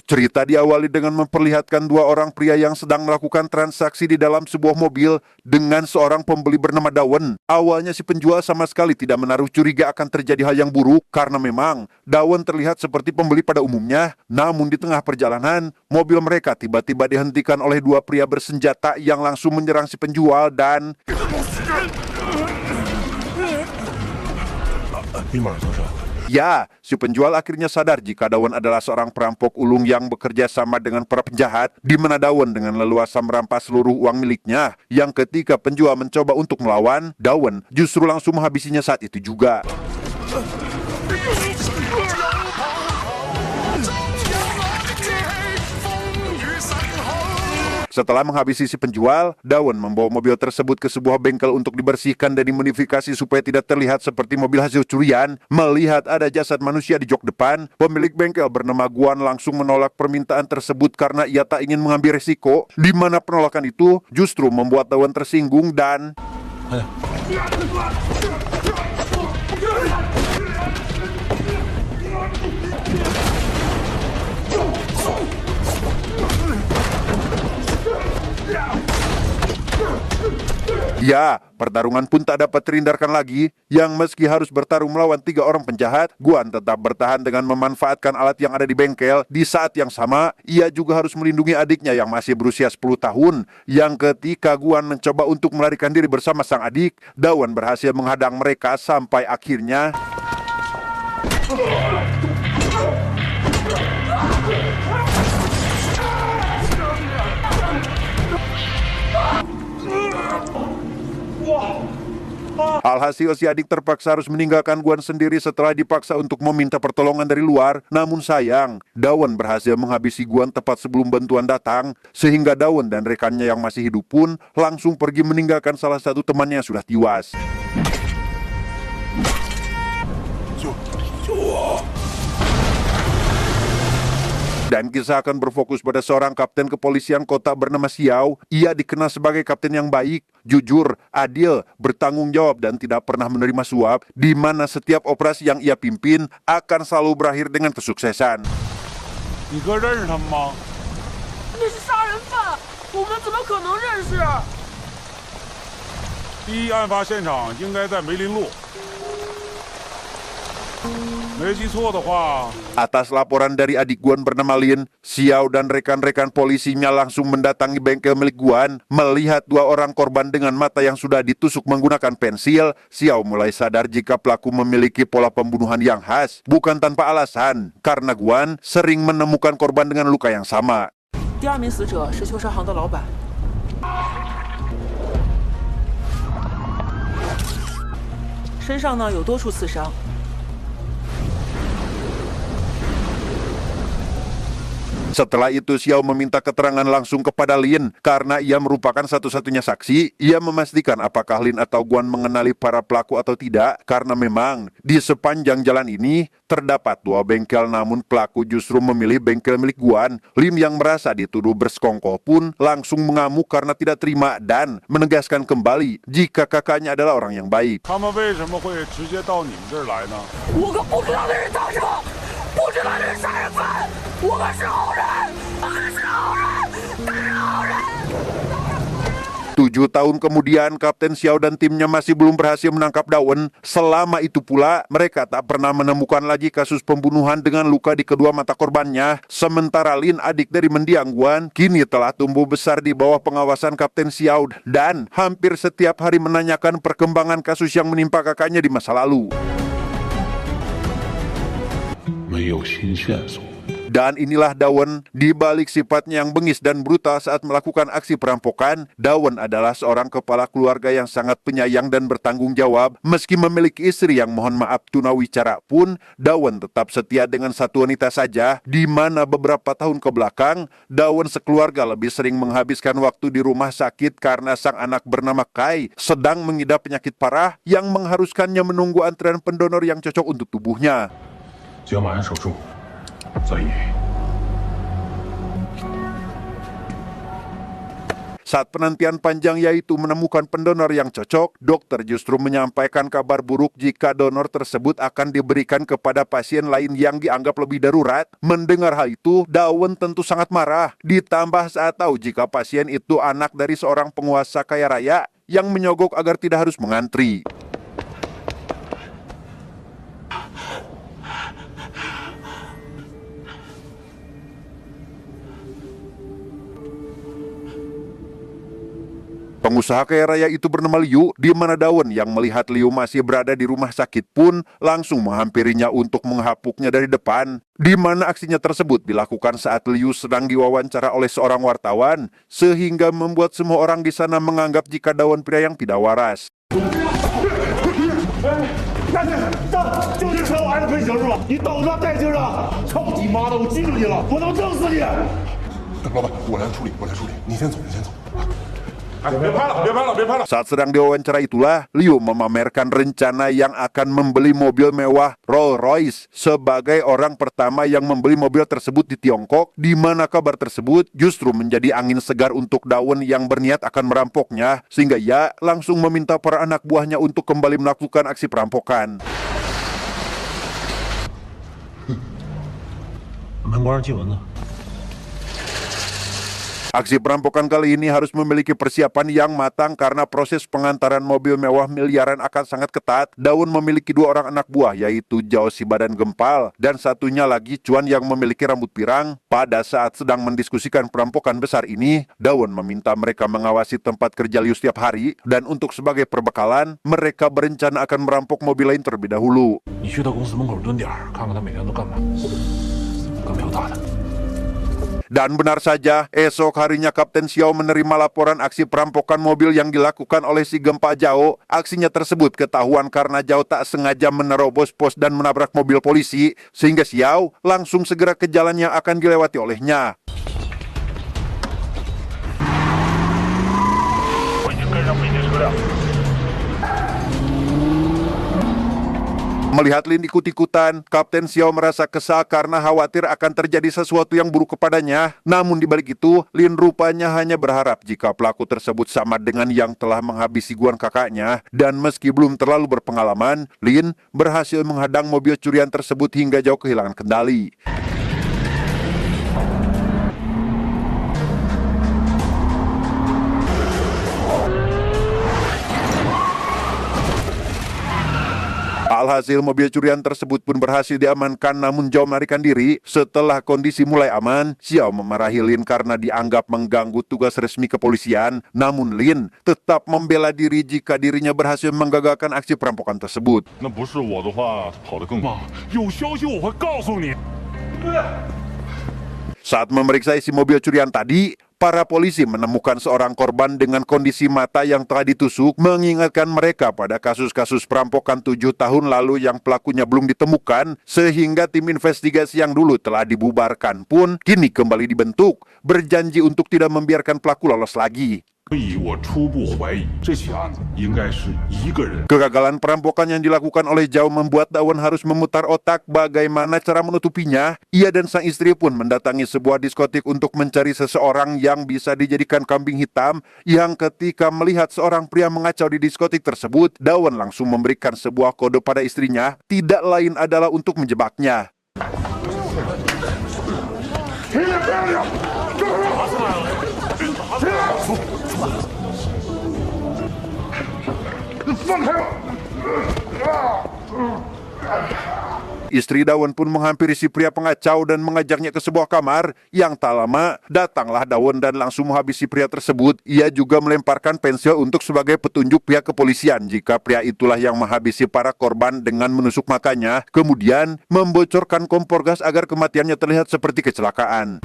Cerita diawali dengan memperlihatkan dua orang pria yang sedang melakukan transaksi di dalam sebuah mobil dengan seorang pembeli bernama Dawen. Awalnya si penjual sama sekali tidak menaruh curiga akan terjadi hal yang buruk karena memang Dawen terlihat seperti pembeli pada umumnya. Namun di tengah perjalanan, mobil mereka tiba-tiba dihentikan oleh dua pria bersenjata yang langsung menyerang si penjual dan... Ya, si penjual akhirnya sadar jika Dawen adalah seorang perampok ulung yang bekerja sama dengan para penjahat, di mana Dawen dengan leluasa merampas seluruh uang miliknya. Yang ketika penjual mencoba untuk melawan, Dawen justru langsung menghabisinya saat itu juga. Setelah menghabisi si penjual, Dawen membawa mobil tersebut ke sebuah bengkel untuk dibersihkan dan dimodifikasi supaya tidak terlihat seperti mobil hasil curian. Melihat ada jasad manusia di jok depan, pemilik bengkel bernama Guan langsung menolak permintaan tersebut karena ia tak ingin mengambil resiko, di mana penolakan itu justru membuat Dawen tersinggung dan... Ya, pertarungan pun tak dapat terhindarkan lagi, yang meski harus bertarung melawan 3 orang penjahat, Guan tetap bertahan dengan memanfaatkan alat yang ada di bengkel. Di saat yang sama, ia juga harus melindungi adiknya yang masih berusia 10 tahun. Yang ketika Guan mencoba untuk melarikan diri bersama sang adik, Dawen berhasil menghadang mereka sampai akhirnya... Alhasil si adik terpaksa harus meninggalkan Guan sendiri setelah dipaksa untuk meminta pertolongan dari luar. Namun sayang, Dawen berhasil menghabisi Guan tepat sebelum bantuan datang, sehingga Dawen dan rekannya yang masih hidup pun langsung pergi meninggalkan salah satu temannya yang sudah tewas. Dan kisah akan berfokus pada seorang kapten kepolisian kota bernama Xiao. Ia dikenal sebagai kapten yang baik, jujur, adil, bertanggung jawab, dan tidak pernah menerima suap, di mana setiap operasi yang ia pimpin akan selalu berakhir dengan kesuksesan. 你哥认识他们吗？那是杀人犯，我们怎么可能认识？第一案发现场应该在梅林路。 没记错的话， Atas laporan dari adik Guan bernama Lin, Xiao dan rekan-rekan polisinya langsung mendatangi bengkel milik Guan. Melihat dua orang korban dengan mata yang sudah ditusuk menggunakan pensil, Xiao mulai sadar jika pelaku memiliki pola pembunuhan yang khas. Bukan tanpa alasan, karena Guan sering menemukan korban dengan luka yang sama. 第2名死者是修车行的老板，身上呢有多处刺伤。 Setelah itu Xiao meminta keterangan langsung kepada Lin. Karena ia merupakan satu-satunya saksi, ia memastikan apakah Lin atau Guan mengenali para pelaku atau tidak. Karena memang di sepanjang jalan ini terdapat 2 bengkel, namun pelaku justru memilih bengkel milik Guan. Lin yang merasa dituduh bersekongkol pun langsung mengamuk karena tidak terima dan menegaskan kembali jika kakaknya adalah orang yang baik. 他们为什么会直接到你们这儿来呢？ 我可不知道那是脏手，不知道那是杀人犯，我可是好人，我可是好人，他是好人。 7 tahun kemudian, Kapten Xiao dan timnya masih belum berhasil menangkap Dawen. Selama itu pula, mereka tak pernah menemukan lagi kasus pembunuhan dengan luka di kedua mata korbannya. Sementara Lin, adik dari mendiang Guan, kini telah tumbuh besar di bawah pengawasan Kapten Xiao dan hampir setiap hari menanyakan perkembangan kasus yang menimpa kakaknya di masa lalu. 没有新线索。 Dan inilah Dawen. Di balik sifatnya yang bengis dan brutal saat melakukan aksi perampokan, Dawen adalah seorang kepala keluarga yang sangat penyayang dan bertanggung jawab. Meski memiliki istri yang mohon maaf tunawicara pun, Dawen tetap setia dengan satu wanita saja, di mana beberapa tahun ke belakang, Dawen sekeluarga lebih sering menghabiskan waktu di rumah sakit karena sang anak bernama Kai sedang mengidap penyakit parah yang mengharuskannya menunggu antrean pendonor yang cocok untuk tubuhnya. 今天晚上手术，所以 Saat penantian panjang yaitu menemukan pendonor yang cocok, dokter justru menyampaikan kabar buruk jika donor tersebut akan diberikan kepada pasien lain yang dianggap lebih darurat. Mendengar hal itu, Dawen tentu sangat marah. Ditambah saat tahu jika pasien itu anak dari seorang penguasa kaya raya yang menyogok agar tidak harus mengantri. Pengusaha kaya raya itu bernama Liu, di mana Dawen yang melihat Liu masih berada di rumah sakit pun langsung menghampirinya untuk menghapuknya dari depan. Di mana aksinya tersebut dilakukan saat Liu sedang diwawancara oleh seorang wartawan, sehingga membuat semua orang di sana menganggap jika Dawen pria yang tidak waras. 就是说我儿子亏刑是吧？你等着带劲啊！操你妈的，我记住你了，我能整死你！老板，我来处理，你先走，别拍了，别拍了，别拍了。 Saat sedang diwawancara itulah, Liu memamerkan rencana yang akan membeli mobil mewah Rolls-Royce sebagai orang pertama yang membeli mobil tersebut di Tiongkok, di mana kabar tersebut justru menjadi angin segar untuk Dawen yang berniat akan merampoknya, sehingga ia langsung meminta para anak buahnya untuk kembali melakukan aksi perampokan. 门关上进蚊子。 Aksi perampokan kali ini harus memiliki persiapan yang matang karena proses pengantaran mobil mewah miliaran akan sangat ketat. Dawen memiliki 2 orang anak buah, yaitu Zhao si badan gempal dan satunya lagi Chuan yang memiliki rambut pirang. Pada saat sedang mendiskusikan perampokan besar ini, Dawen meminta mereka mengawasi tempat kerja Liu setiap hari, dan untuk sebagai perbekalan, mereka berencana akan merampok mobil lain terlebih dahulu. 你去他公司门口蹲点儿，看看他每天都干嘛。干票大的。 Dan benar saja, esok harinya Kapten Xiao menerima laporan aksi perampokan mobil yang dilakukan oleh si Gempa Zhao. Aksinya tersebut ketahuan karena Zhao tak sengaja menerobos pos dan menabrak mobil polisi, sehingga Xiao langsung segera ke jalan yang akan dilewati olehnya. 我已经跟上北京车辆。 Melihat Lin ikut-ikutan, Kapten Xiao merasa kesal karena khawatir akan terjadi sesuatu yang buruk kepadanya. Namun di balik itu, Lin rupanya hanya berharap jika pelaku tersebut sama dengan yang telah menghabisi Guan kakaknya. Dan meski belum terlalu berpengalaman, Lin berhasil menghadang mobil curian tersebut hingga Zhao kehilangan kendali. Alhasil mobil curian tersebut pun berhasil diamankan, namun Zhao melarikan diri. Setelah kondisi mulai aman, Xiao memarahi Lin karena dianggap mengganggu tugas resmi kepolisian. Namun Lin tetap membela diri jika dirinya berhasil menggagalkan aksi perampokan tersebut. 那不是我的话，跑得更快。有消息我会告诉你。 Saat memeriksa isi mobil curian tadi, para polisi menemukan seorang korban dengan kondisi mata yang telah ditusuk, mengingatkan mereka pada kasus-kasus perampokan 7 tahun lalu yang pelakunya belum ditemukan, sehingga tim investigasi yang dulu telah dibubarkan pun kini kembali dibentuk, berjanji untuk tidak membiarkan pelaku lolos lagi. 所以我初步怀疑这起案子应该是一个人。 Kegagalan perampokan yang dilakukan oleh Zhao membuat Dawen harus memutar otak bagaimana cara menutupinya. Ia dan sang istri pun mendatangi sebuah diskotik untuk mencari seseorang yang bisa dijadikan kambing hitam, yang ketika melihat seorang pria mengacau di diskotik tersebut, Dawen langsung memberikan sebuah kode pada istrinya, tidak lain adalah untuk menjebaknya. 放开我！ Istri Dawen pun menghampiri si pria pengacau dan mengajaknya ke sebuah kamar. Yang tak lama, datanglah Dawen dan langsung menghabisi pria tersebut. Ia juga melemparkan pensil untuk sebagai petunjuk pihak kepolisian jika pria itulah yang menghabisi para korban dengan menusuk matanya, kemudian membocorkan kompor gas agar kematiannya terlihat seperti kecelakaan.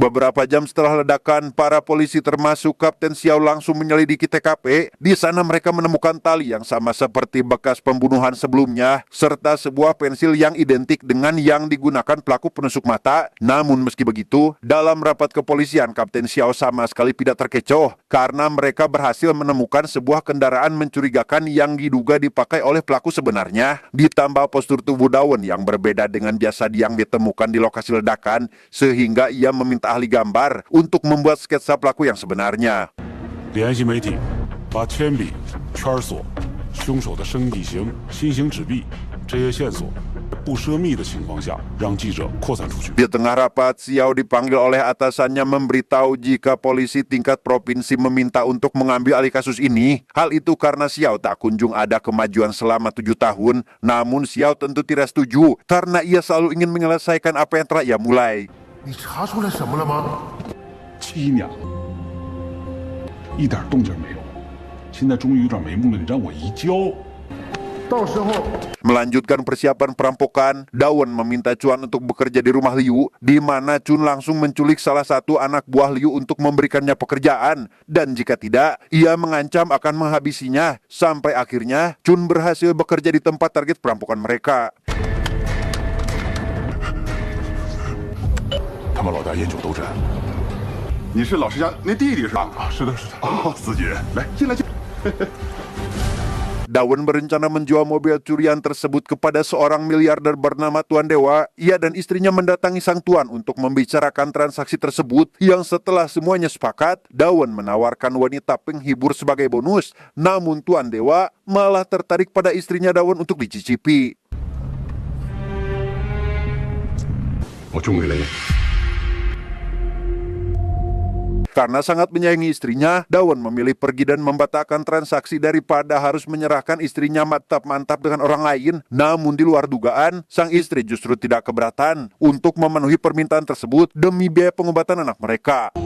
Beberapa jam setelah ledakan, para polisi termasuk Kapten Xiao langsung menyelidiki TKP. Di sana mereka menemukan tali yang sama seperti bekas pembunuhan sebelumnya, serta sebuah pensil yang identik dengan yang digunakan pelaku penusuk mata. Namun meski begitu, dalam rapat kepolisian, Kapten Xiao sama sekali tidak terkecoh karena mereka berhasil menemukan sebuah kendaraan mencurigakan yang diduga dipakai oleh pelaku sebenarnya. Ditambah postur tubuh Dawen yang berbeda dengan biasa yang ditemukan di lokasi ledakan, sehingga ia meminta ahli gambar untuk membuat sketsa pelaku yang sebenarnya. 联系媒体，把铅笔、圈锁、凶手的身体型、心形指臂这些线索不涉密的情况下，让记者扩散出去。 Di tengah rapat, Xiao dipanggil oleh atasannya memberitahu jika polisi tingkat provinsi meminta untuk mengambil alih kasus ini. Hal itu karena Xiao tak kunjung ada kemajuan selama 7 tahun. Namun Xiao tentu tidak setuju karena ia selalu ingin menyelesaikan apa yang telah ia mulai. 你查出来什么了吗？ 7年了，一点动静没有，现在终于有点眉目了，你让我移交。 到时候 Melanjutkan persiapan perampokan, Dawen meminta Chuan untuk bekerja di rumah Liu, di mana Chun langsung menculik salah satu anak buah Liu untuk memberikannya pekerjaan. Dan jika tidak, ia mengancam akan menghabisinya. Sampai akhirnya, Chun berhasil bekerja di tempat target perampokan mereka. 他们老大烟酒都沾。你是老师家那弟弟是吧？啊，是的，是的。哦，司机，来进来进。 Dawen berencana menjual mobil curian tersebut kepada seorang miliarder bernama Tuan Dewa. Ia dan istrinya mendatangi sang tuan untuk membicarakan transaksi tersebut, yang setelah semuanya sepakat, Dawen menawarkan wanita penghibur sebagai bonus. Namun Tuan Dewa malah tertarik pada istrinya Dawen untuk dicicipi. 我中给了你。 Karena sangat menyayangi istrinya, Dawen memilih pergi dan membatalkan transaksi daripada harus menyerahkan istrinya mantap-mantap dengan orang lain. Namun di luar dugaan, sang istri justru tidak keberatan untuk memenuhi permintaan tersebut demi biaya pengobatan anak mereka.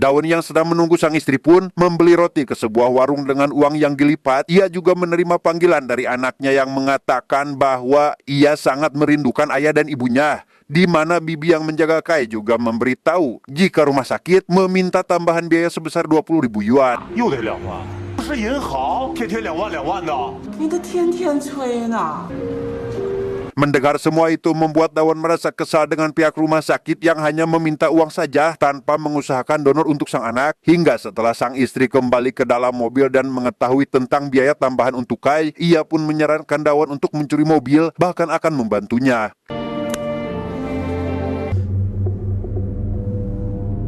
Dawen yang sedang menunggu sang istri pun membeli roti ke sebuah warung dengan uang yang dilipat. Ia juga menerima panggilan dari anaknya yang mengatakan bahwa ia sangat merindukan ayah dan ibunya. Di mana bibi yang menjaga Kai juga memberitahu jika rumah sakit meminta tambahan biaya sebesar 20.000 yuan. 又得2万，不是银行天天2万2万的。你的天天催呢。 Mendengar semua itu membuat Dawen merasa kesal dengan pihak rumah sakit yang hanya meminta uang saja tanpa mengusahakan donor untuk sang anak. Hingga setelah sang istri kembali ke dalam mobil dan mengetahui tentang biaya tambahan untuk Kai, ia pun menyarankan Dawen untuk mencuri mobil, bahkan akan membantunya.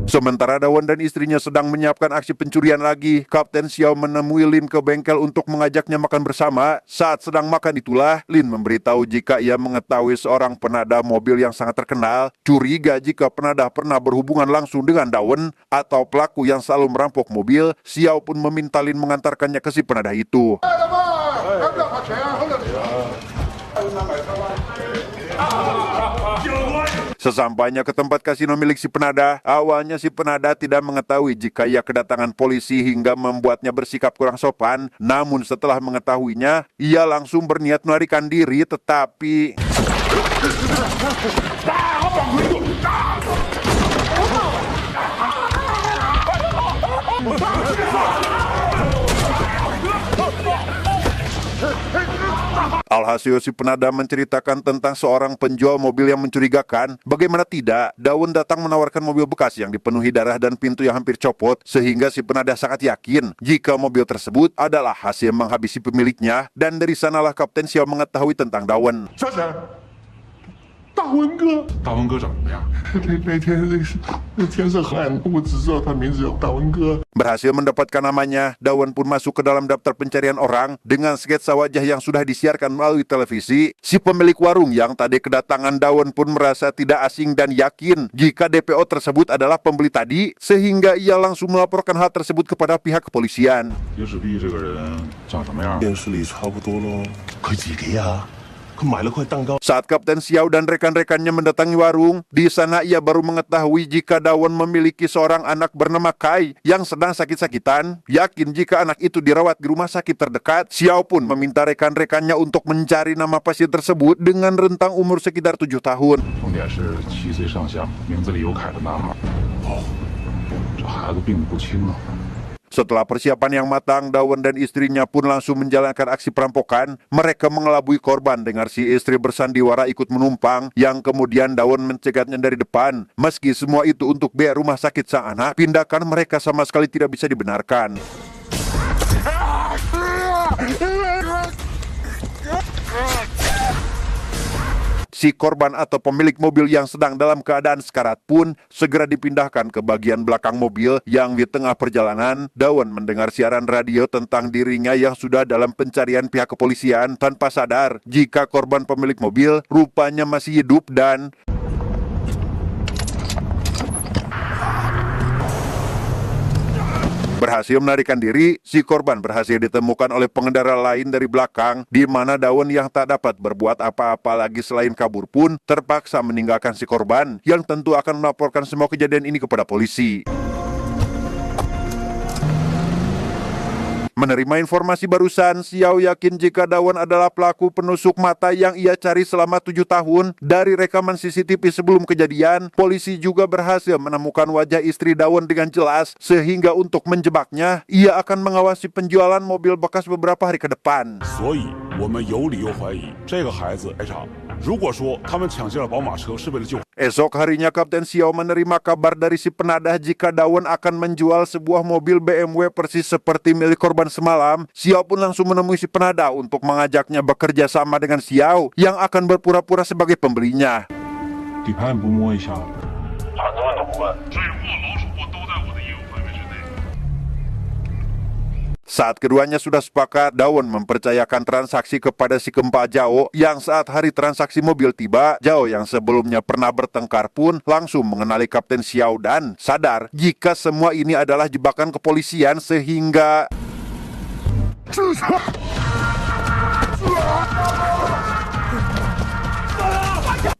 Sementara Dawen dan istrinya sedang menyiapkan aksi pencurian lagi, Kapten Xiao menemui Lin ke bengkel untuk mengajaknya makan bersama. Saat sedang makan itulah, Lin memberitahu jika ia mengetahui seorang penadah mobil yang sangat terkenal. Curiga jika penadah pernah berhubungan langsung dengan Dawen atau pelaku yang selalu merampok mobil, Xiao pun meminta Lin mengantarkannya ke si penadah itu. Sesampainya ke tempat kasino milik si penadah, awalnya si penadah tidak mengetahui jika ia kedatangan polisi hingga membuatnya bersikap kurang sopan. Namun setelah mengetahuinya, ia langsung berniat melarikan diri, tetapi... Alhasil si penadah menceritakan tentang seorang penjual mobil yang mencurigakan. Bagaimana tidak, Dawen datang menawarkan mobil bekas yang dipenuhi darah dan pintu yang hampir copot, sehingga si penadah sangat yakin jika mobil tersebut adalah hasil menghabisi pemiliknya. Dan dari sanalah Kapten Xiao mengetahui tentang Dawen. 小沈，大文哥，大文哥长什么样？那天那天色很暗，我只知道他名字叫大文哥。 Berhasil mendapatkan namanya, Dawen pun masuk ke dalam daftar pencarian orang dengan sketsa wajah yang sudah disiarkan melalui televisi. Si pemilik warung yang tadi kedatangan Dawen pun merasa tidak asing dan yakin jika DPO tersebut adalah pembeli tadi, sehingga ia langsung melaporkan hal tersebut kepada pihak kepolisian. 叶世璧这个人长什么样？电视里差不多咯。佢自己啊，买了块蛋糕。 Saat Kapten Xiao dan rekan-rekannya mendatangi warung, di sana ia baru mengetahui jika Dawon memiliki seorang anak bernama Kai yang sedang sakit-sakitan. Yakin jika anak itu dirawat di rumah sakit terdekat, Xiao pun meminta rekan-rekannya untuk mencari nama pasien tersebut dengan rentang umur sekitar 7 tahun. 重点是7岁上下，名字里有凯的男孩。哦，这孩子病得不轻啊。 Setelah persiapan yang matang, Dawon dan istrinya pun langsung menjalankan aksi perampokan. Mereka mengelabui korban dengan si istri bersandiwara ikut menumpang, yang kemudian Dawon mencegatnya dari depan. Meski semua itu untuk biaya rumah sakit sang anak, tindakan mereka sama sekali tidak bisa dibenarkan. Si korban atau pemilik mobil yang sedang dalam keadaan sekarat pun segera dipindahkan ke bagian belakang mobil. Yang di tengah perjalanan, Dawon mendengar siaran radio tentang dirinya yang sudah dalam pencarian pihak kepolisian tanpa sadar jika korban pemilik mobil rupanya masih hidup dan berhasil melarikan diri. Si korban berhasil ditemukan oleh pengendara lain dari belakang, di mana Dawon yang tak dapat berbuat apa-apa lagi selain kabur pun terpaksa meninggalkan si korban, yang tentu akan melaporkan semua kejadian ini kepada polisi. Menerima informasi barusan, Xiao yakin jika Dawon adalah pelaku penusuk mata yang ia cari selama 7 tahun. Dari rekaman CCTV sebelum kejadian, polisi juga berhasil menemukan wajah istri Dawon dengan jelas, sehingga untuk menjebaknya, ia akan mengawasi penjualan mobil bekas beberapa hari ke depan. 所以我们有理由怀疑这个孩子在场。如果说他们抢劫了宝马车是为了救。 Esok harinya Kapten Xiao menerima kabar dari si penadah jika Dawon akan menjual sebuah mobil BMW persis seperti milik korban semalam. Xiao pun langsung menemui si penadah untuk mengajaknya bekerja sama dengan Xiao yang akan berpura-pura sebagai pembelinya. 底盘不摸一下？ 盘子问都不问。 这货、老鼠货都在我的业务范围之内。 Saat keduanya sudah sepakat, Dawon mempercayakan transaksi kepada si Kempa Jao yang saat hari transaksi mobil tiba, Jao yang sebelumnya pernah bertengkar pun langsung mengenali Kapten Xiao dan sadar jika semua ini adalah jebakan kepolisian sehingga...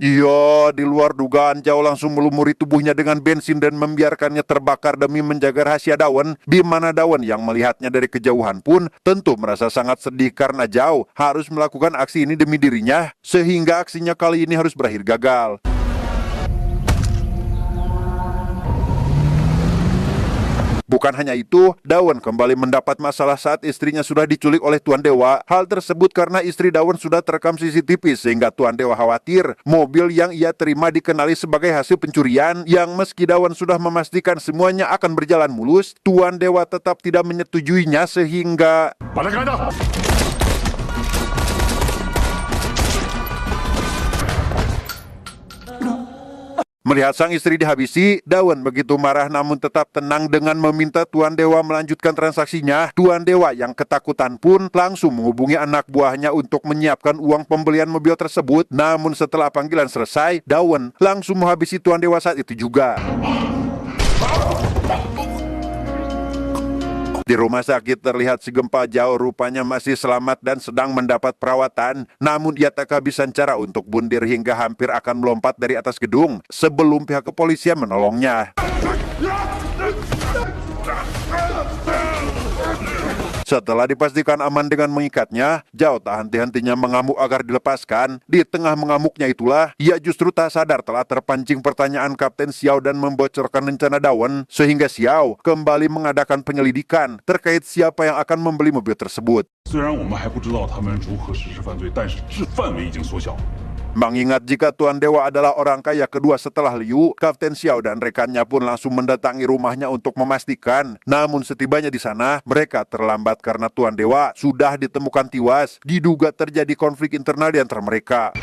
Iya, di luar dugaan Jao langsung melumuri tubuhnya dengan bensin dan membiarkannya terbakar demi menjaga rahasia Dawon, di mana Dawon yang melihatnya dari kejauhan pun tentu merasa sangat sedih karena Jao harus melakukan aksi ini demi dirinya, sehingga aksinya kali ini harus berakhir gagal. Bukan hanya itu, Dawon kembali mendapat masalah saat istrinya sudah diculik oleh Tuan Dewa. Hal tersebut karena istri Dawon sudah terekam CCTV sehingga Tuan Dewa khawatir mobil yang ia terima dikenali sebagai hasil pencurian, yang meski Dawon sudah memastikan semuanya akan berjalan mulus, Tuan Dewa tetap tidak menyetujuinya sehingga... 把他开到。 Melihat sang istri dihabisi, Dawon begitu marah namun tetap tenang dengan meminta Tuan Dewa melanjutkan transaksinya. Tuan Dewa yang ketakutan pun langsung menghubungi anak buahnya untuk menyiapkan uang pembelian mobil tersebut. Namun setelah panggilan selesai, Dawon langsung menghabisi Tuan Dewa saat itu juga. Di rumah sakit terlihat si Kempa Jao rupanya masih selamat dan sedang mendapat perawatan. Namun ia tak kehabisan cara untuk bundir hingga hampir akan melompat dari atas gedung sebelum pihak kepolisian menolongnya. Setelah dipastikan aman dengan mengikatnya, Jao tak henti-hentinya mengamuk agar dilepaskan. Di tengah mengamuknya itulah, ia justru tak sadar telah terpancing pertanyaan Kapten Xiao dan membocorkan rencana Dawon, sehingga Xiao kembali mengadakan penyelidikan terkait siapa yang akan membeli mobil tersebut. 虽然我们还不知道他们如何实施犯罪，但是范围已经缩小。 Mengingat jika Tuan Dewa adalah orang kaya kedua setelah Liu, Kapten Xiao dan rekannya pun langsung mendatangi rumahnya untuk memastikan. Namun setibanya di sana, mereka terlambat karena Tuan Dewa sudah ditemukan tewas. Diduga terjadi konflik internal di antara mereka.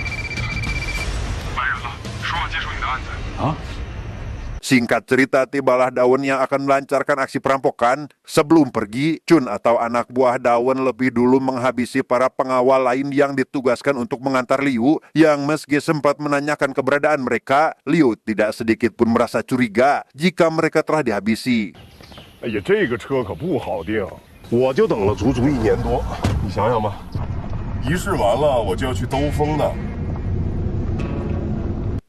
Singkat cerita, tibalah Dawon yang akan melancarkan aksi perampokan. Sebelum pergi, Chun atau anak buah Dawon lebih dulu menghabisi para pengawal lain yang ditugaskan untuk mengantar Liu, yang meski sempat menanyakan keberadaan mereka, Liu tidak sedikit pun merasa curiga jika mereka telah dihabisi. 哎呀，这个车可不好定，我就等了足足1年多，你想想吧。仪式完了我就要去兜风的。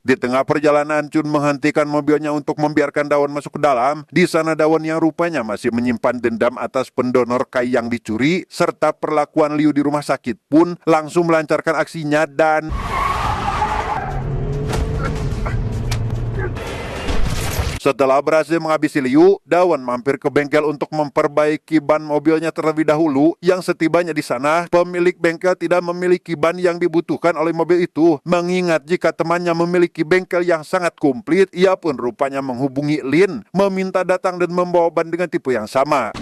Di tengah perjalanan, Chun menghentikan mobilnya untuk membiarkan Dawan masuk ke dalam. Di sana Dawan yang rupanya masih menyimpan dendam atas pendonor Kai yang dicuri, serta perlakuan Liu di rumah sakit pun langsung melancarkan aksinya dan... Setelah berhasil menghabisi Liu, Dawan mampir ke bengkel untuk memperbaiki ban mobilnya terlebih dahulu. Yang setibanya di sana, pemilik bengkel tidak memiliki ban yang dibutuhkan oleh mobil itu. Mengingat jika temannya memiliki bengkel yang sangat komplit, ia pun rupanya menghubungi Lin, meminta datang dan membawa ban dengan tipe yang sama.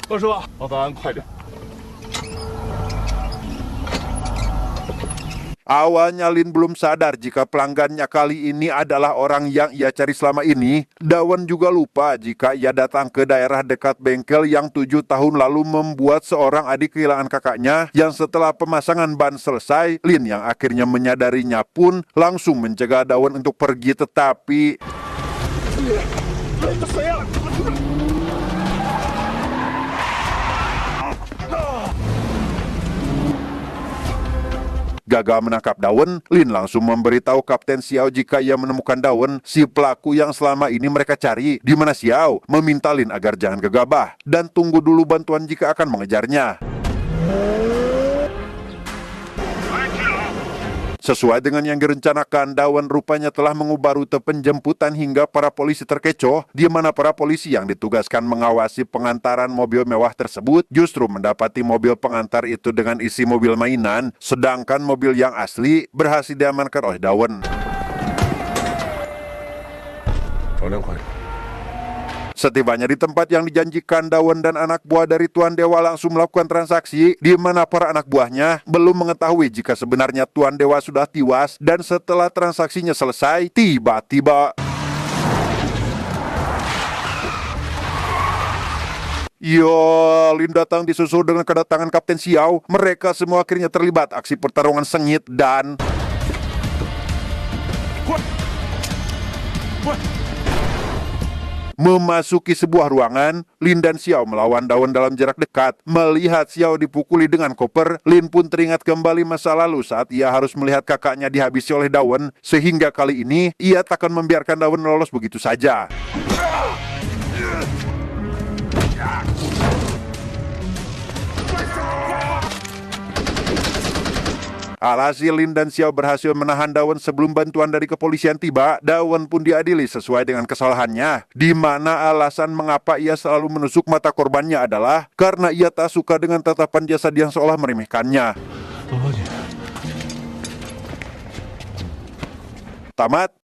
二叔，老大安快点。 Awalnya Lin belum sadar jika pelanggannya kali ini adalah orang yang ia cari selama ini. Dawan juga lupa jika ia datang ke daerah dekat bengkel yang 7 tahun lalu membuat seorang adik kehilangan kakaknya, yang setelah pemasangan ban selesai, Lin yang akhirnya menyadarinya pun langsung mencegah Dawan untuk pergi, tetapi... Gagal menangkap Dawan, Lin langsung memberitahu Kapten Xiao jika ia menemukan Dawan, si pelaku yang selama ini mereka cari, di mana Xiao meminta Lin agar jangan gegabah dan tunggu dulu bantuan jika akan mengejarnya. Sesuai dengan yang direncanakan, Dawan rupanya telah mengubah rute penjemputan hingga para polisi terkecoh, di mana para polisi yang ditugaskan mengawasi pengantaran mobil mewah tersebut justru mendapati mobil pengantar itu dengan isi mobil mainan, sedangkan mobil yang asli berhasil diamankan oleh Dawan. Setibanya di tempat yang dijanjikan, Dawan dan anak buah dari Tuan Dewa langsung melakukan transaksi, di mana para anak buahnya belum mengetahui jika sebenarnya Tuan Dewa sudah tewas, dan setelah transaksinya selesai, tiba-tiba... Lin datang disusul dengan kedatangan Kapten Xiao. Mereka semua akhirnya terlibat aksi pertarungan sengit dan... Memasuki sebuah ruangan, Lin dan Xiao melawan Dawan dalam jarak dekat. Melihat Xiao dipukuli dengan koper, Lin pun teringat kembali masa lalu saat ia harus melihat kakaknya dihabisi oleh Dawan, sehingga kali ini ia takkan membiarkan Dawan lolos begitu saja. Alhasil Lin dan Xiao berhasil menahan Dawan sebelum bantuan dari kepolisian tiba. Dawan pun diadili sesuai dengan kesalahannya, di mana alasan mengapa ia selalu menusuk mata korbannya adalah karena ia tak suka dengan tatapan jasad yang seolah meremehkannya. Tamat.